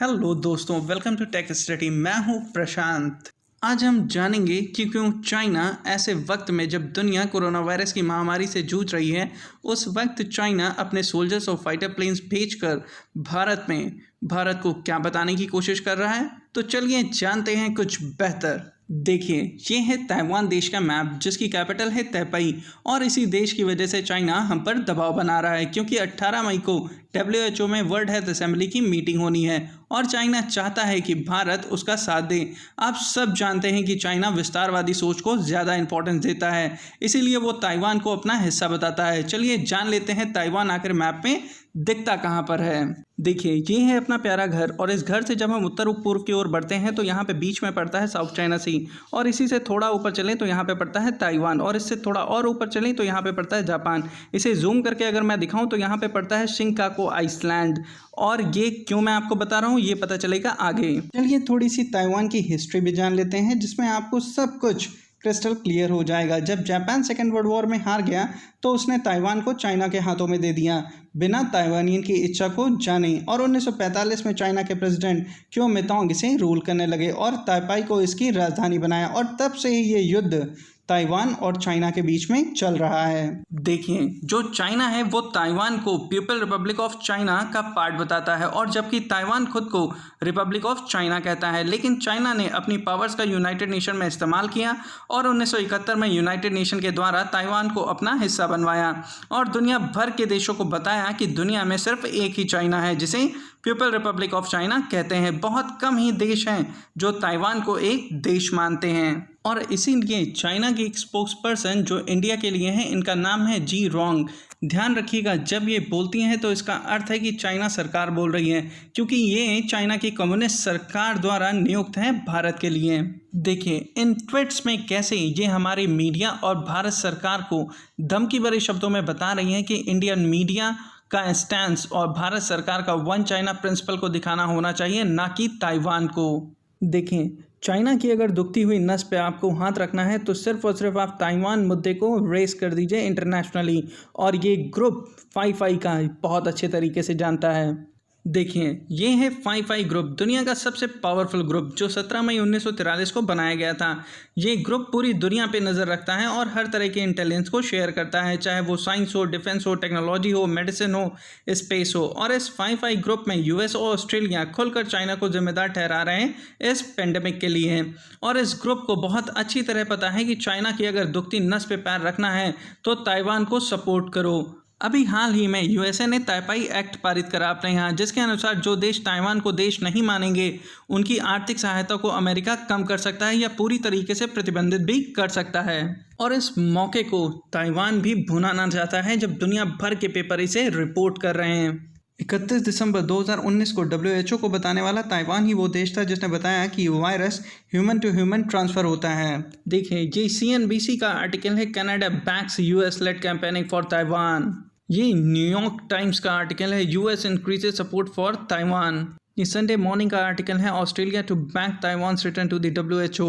Hello दोस्तों, welcome to tech study. मैं हूं प्रशांत। आज हम जानेंगे कि क्यों चाइना ऐसे वक्त में जब दुनिया कोरोना वायरस की महामारी से जूझ रही है, उस वक्त चाइना अपने सोल्जर्स और फाइटर प्लेन्स भेजकर भारत को क्या बताने की कोशिश कर रहा है। तो चलिए जानते हैं कुछ बेहतर। देखिए, ये है ताइवान देश का मैप जिसकी कैपिटल है तैपई, और इसी देश की वजह से चाइना हम पर दबाव बना रहा है क्योंकि 18 मई को WHO में वर्ल्ड हेल्थ असेंबली की मीटिंग होनी है और चाइना चाहता है कि भारत उसका साथ दे। आप सब जानते हैं कि चाइना विस्तारवादी सोच को ज़्यादा इंपॉर्टेंस देता है, इसीलिए वो ताइवान को अपना हिस्सा बताता है। चलिए जान लेते हैं ताइवान आखिर मैप में दिखता कहाँ पर है। देखिए, ये है अपना प्यारा घर, और इस घर से जब हम उत्तर पूर्व की ओर बढ़ते हैं तो यहाँ पे बीच में पड़ता है साउथ चाइना सी, और इसी से थोड़ा ऊपर चलें तो यहाँ पे पड़ता है ताइवान, और इससे थोड़ा और ऊपर चलें तो यहाँ पे पड़ता है जापान। इसे जूम करके अगर मैं दिखाऊं तो यहाँ पे पड़ता है शिंकागो आइसलैंड। और ये क्यों मैं आपको बता रहा हूँ ये पता चलेगा आगे। चलिए थोड़ी सी ताइवान की हिस्ट्री भी जान लेते हैं जिसमें आपको सब कुछ क्रिस्टल क्लियर हो जाएगा। जब जापान सेकेंड वर्ल्ड वॉर में हार गया तो उसने ताइवान को चाइना के हाथों में दे दिया बिना ताइवानियन की इच्छा को जाने, और 1945 में चाइना के प्रेसिडेंट क्योमितांग इसे रूल करने लगे और ताइपाई को इसकी राजधानी बनाया, और तब से ही ये युद्ध ताइवान और चाइना के बीच में चल रहा है। देखिए, जो चाइना है वो ताइवान को पीपल रिपब्लिक ऑफ चाइना का पार्ट बताता है, और जबकि ताइवान खुद को रिपब्लिक ऑफ चाइना कहता है। लेकिन चाइना ने अपनी पावर्स का यूनाइटेड नेशन में इस्तेमाल किया और 1971 में यूनाइटेड नेशन के द्वारा ताइवान को अपना हिस्सा बनवाया और दुनिया भर के देशों को बताया कि दुनिया में सिर्फ एक ही चाइना है जिसे पीपल रिपब्लिक ऑफ चाइना कहते हैं। बहुत कम ही देश हैं जो ताइवान को एक देश मानते हैं, और इसीलिए चाइना की एक स्पोक्स पर्सन जो इंडिया के लिए हैं, इनका नाम है जी रोंग। ध्यान रखिएगा, जब ये बोलती हैं तो इसका अर्थ है कि चाइना सरकार बोल रही है, क्योंकि ये चाइना की कम्युनिस्ट सरकार द्वारा नियुक्त हैं भारत के लिए। देखिए, इन ट्वीट्स में कैसे ये हमारे मीडिया और भारत सरकार को धमकी भरे शब्दों में बता रही हैं कि इंडियन मीडिया का स्टैंस और भारत सरकार का वन चाइना प्रिंसिपल को दिखाना होना चाहिए, ना कि ताइवान को। देखें, चाइना की अगर दुखती हुई नस पे आपको हाथ रखना है तो सिर्फ और सिर्फ आप ताइवान मुद्दे को रेस कर दीजिए इंटरनेशनली, और ये ग्रुप 5 का बहुत अच्छे तरीके से जानता है। देखिए, ये है 5 ग्रुप, दुनिया का सबसे पावरफुल ग्रुप जो 17 मई 1943 को बनाया गया था। ये ग्रुप पूरी दुनिया पे नज़र रखता है और हर तरह के इंटेलिजेंस को शेयर करता है, चाहे वो साइंस हो, डिफेंस हो, टेक्नोलॉजी हो, मेडिसिन हो, स्पेस हो। और इस 5 ग्रुप में US और ऑस्ट्रेलिया खुलकर चाइना को जिम्मेदार ठहरा रहे हैं इस पेंडेमिक के लिए। और इस ग्रुप को बहुत अच्छी तरह पता है कि चाइना की अगर दुखती नस पे पैर रखना है तो ताइवान को सपोर्ट करो। अभी हाल ही में USA ने ताइपाई एक्ट पारित करा अपने यहाँ, जिसके अनुसार जो देश ताइवान को देश नहीं मानेंगे उनकी आर्थिक सहायता को अमेरिका कम कर सकता है या पूरी तरीके से प्रतिबंधित भी कर सकता है। और इस मौके को ताइवान भी भुना ना चाहता है जब दुनिया भर के पेपर इसे रिपोर्ट कर रहे हैं। 31 दिसंबर 2019 को WHO को बताने वाला ताइवान ही वो देश था जिसने बताया कि virus human to human transfer होता है। देखिए, ये CNBC का आर्टिकल है, Canada backs US led campaigning for Taiwan. ये न्यूयॉर्क टाइम्स का आर्टिकल है, US increases support for Taiwan. ये संडे मॉर्निंग का आर्टिकल है, Australia to back Taiwan's return to the WHO।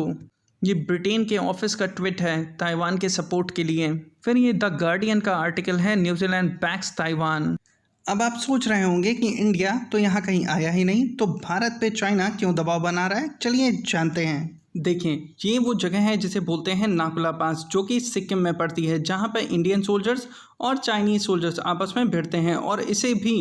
ये ब्रिटेन के ऑफिस का ट्वीट है ताइवान के सपोर्ट के लिए। फिर ये द गार्डियन का आर्टिकल है, न्यूजीलैंड बैक्स ताइवान। अब आप सोच रहे होंगे कि इंडिया तो यहाँ कहीं आया ही नहीं, तो भारत पे चाइना क्यों दबाव बना रहा है, चलिए जानते हैं। देखें, ये वो जगह है जिसे बोलते हैं नाकुला पास, जो कि सिक्किम में पड़ती है, जहाँ पर इंडियन सोल्जर्स और चाइनीज़ सोल्जर्स आपस में भिड़ते हैं। और इसे भी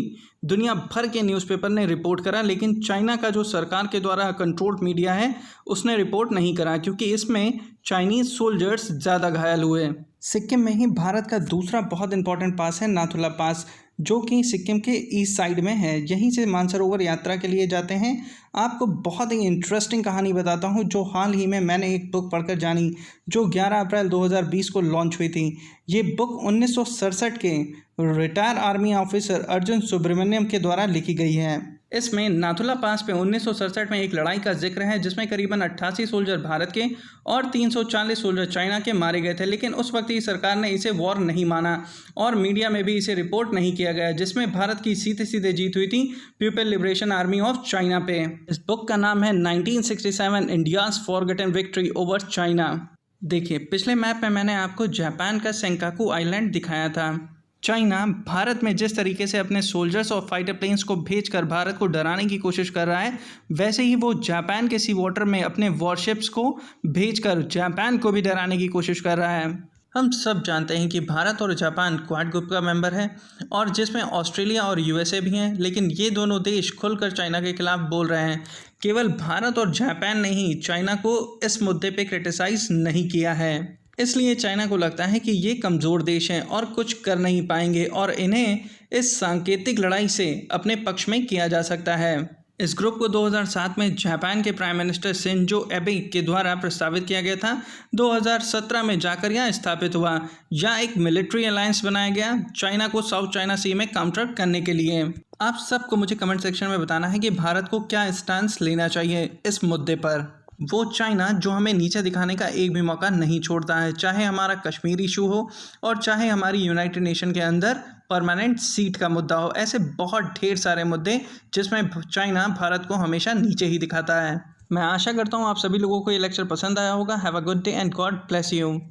दुनिया भर के न्यूज़पेपर ने रिपोर्ट करा, लेकिन चाइना का जो सरकार के द्वारा कंट्रोल्ड मीडिया है उसने रिपोर्ट नहीं करा, क्योंकि इसमें चाइनीज़ सोल्जर्स ज़्यादा घायल हुए। सिक्किम में ही भारत का दूसरा बहुत इंपॉर्टेंट पास है नाथुला पास, जो कि सिक्किम के ईस्ट साइड में है। यहीं से मानसरोवर यात्रा के लिए जाते हैं। आपको बहुत ही इंटरेस्टिंग कहानी बताता हूँ जो हाल ही में मैंने एक बुक पढ़कर जानी, जो 11 अप्रैल 2020 को लॉन्च हुई थी। ये बुक 1967 के retire army officer Arjun Subramaniam के द्वारा लिखी गई है। इसमें नाथुला पास पे 1967 में एक लड़ाई का जिक्र है जिसमें करीबन 88 सोल्जर भारत के और 340 सोल्जर चाइना के मारे गए थे, लेकिन उस वक्त की सरकार ने इसे वॉर नहीं माना और मीडिया में भी इसे रिपोर्ट नहीं किया गया, जिसमें भारत की सीधे सीधे जीत हुई थी people liberation army of China पे। इस बुक का नाम है 1967 India's forgotten victory over China. देखिए, पिछले मैप में मैंने आपको जापान का सेंकाकू आइलैंड दिखाया था। चाइना भारत में जिस तरीके से अपने सोल्जर्स और फाइटर प्लेन्स को भेजकर भारत को डराने की कोशिश कर रहा है, वैसे ही वो जापान के सी वाटर में अपने वॉरशिप्स को भेजकर जापान को भी डराने की कोशिश कर रहा है। हम सब जानते हैं कि भारत और जापान क्वाड ग्रुप का मेंबर है और जिसमें ऑस्ट्रेलिया और यूएसए भी हैं, लेकिन ये दोनों देश खुलकर चाइना के खिलाफ बोल रहे हैं। केवल भारत और जापान ने ही चाइना को इस मुद्दे पे क्रिटिसाइज नहीं किया है। इसलिए चाइना को लगता है कि ये कमज़ोर देश हैं और कुछ कर नहीं पाएंगे और इन्हें इस सांकेतिक लड़ाई से अपने पक्ष में किया जा सकता है। इस ग्रुप को 2007 में जापान के प्राइम मिनिस्टर शिंजो एबे के द्वारा प्रस्तावित किया गया था। 2017 में जाकर यह स्थापित हुआ। यह एक मिलिट्री अलायंस बनाया गया चाइना को साउथ चाइना सी में काउंटर करने के लिए। आप सबको मुझे कमेंट सेक्शन में बताना है कि भारत को क्या स्टैंड लेना चाहिए इस मुद्दे पर। वो चाइना जो हमें नीचे दिखाने का एक भी मौका नहीं छोड़ता है, चाहे हमारा कश्मीर इशू हो और चाहे हमारी यूनाइटेड नेशन के अंदर परमानेंट सीट का मुद्दा हो। ऐसे बहुत ढेर सारे मुद्दे जिसमें चाइना भारत को हमेशा नीचे ही दिखाता है। मैं आशा करता हूँ आप सभी लोगों को ये लेक्चर पसंद आया होगा। Have a good day and God bless you.